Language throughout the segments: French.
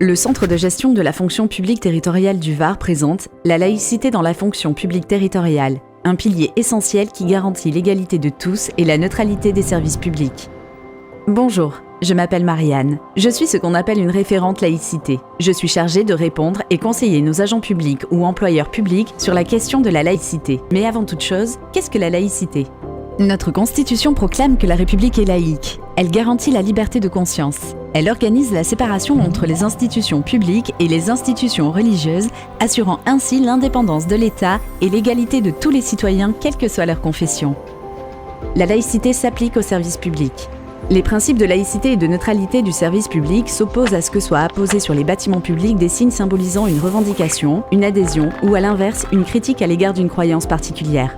Le Centre de gestion de la fonction publique territoriale du Var présente la laïcité dans la fonction publique territoriale, un pilier essentiel qui garantit l'égalité de tous et la neutralité des services publics. Bonjour, je m'appelle Marianne. Je suis ce qu'on appelle une référente laïcité. Je suis chargée de répondre et conseiller nos agents publics ou employeurs publics sur la question de la laïcité. Mais avant toute chose, qu'est-ce que la laïcité ? Notre Constitution proclame que la République est laïque. Elle garantit la liberté de conscience. Elle organise la séparation entre les institutions publiques et les institutions religieuses, assurant ainsi l'indépendance de l'État et l'égalité de tous les citoyens, quelle que soit leur confession. La laïcité s'applique au service public. Les principes de laïcité et de neutralité du service public s'opposent à ce que soient apposés sur les bâtiments publics des signes symbolisant une revendication, une adhésion ou à l'inverse, une critique à l'égard d'une croyance particulière.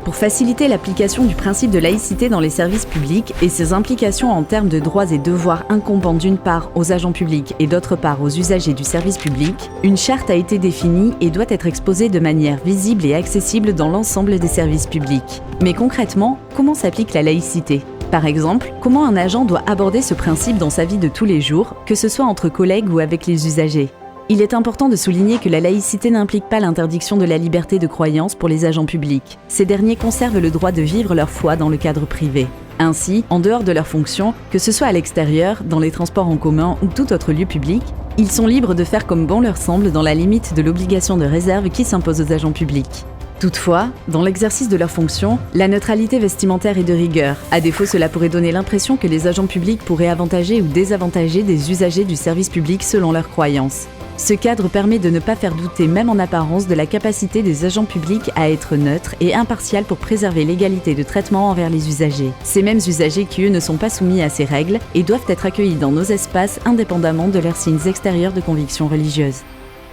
Pour faciliter l'application du principe de laïcité dans les services publics et ses implications en termes de droits et devoirs incombant d'une part aux agents publics et d'autre part aux usagers du service public, une charte a été définie et doit être exposée de manière visible et accessible dans l'ensemble des services publics. Mais concrètement, comment s'applique la laïcité ? Par exemple, comment un agent doit aborder ce principe dans sa vie de tous les jours, que ce soit entre collègues ou avec les usagers ? Il est important de souligner que la laïcité n'implique pas l'interdiction de la liberté de croyance pour les agents publics. Ces derniers conservent le droit de vivre leur foi dans le cadre privé. Ainsi, en dehors de leurs fonctions, que ce soit à l'extérieur, dans les transports en commun ou tout autre lieu public, ils sont libres de faire comme bon leur semble dans la limite de l'obligation de réserve qui s'impose aux agents publics. Toutefois, dans l'exercice de leurs fonctions, la neutralité vestimentaire est de rigueur. À défaut, cela pourrait donner l'impression que les agents publics pourraient avantager ou désavantager des usagers du service public selon leurs croyances. Ce cadre permet de ne pas faire douter, même en apparence, de la capacité des agents publics à être neutres et impartials pour préserver l'égalité de traitement envers les usagers. Ces mêmes usagers qui, eux, ne sont pas soumis à ces règles et doivent être accueillis dans nos espaces indépendamment de leurs signes extérieurs de conviction religieuse.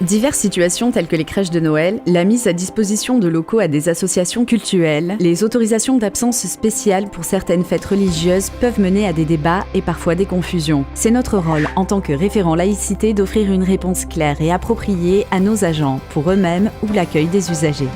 Diverses situations telles que les crèches de Noël, la mise à disposition de locaux à des associations cultuelles, les autorisations d'absence spéciales pour certaines fêtes religieuses peuvent mener à des débats et parfois des confusions. C'est notre rôle en tant que référent laïcité d'offrir une réponse claire et appropriée à nos agents, pour eux-mêmes ou l'accueil des usagers.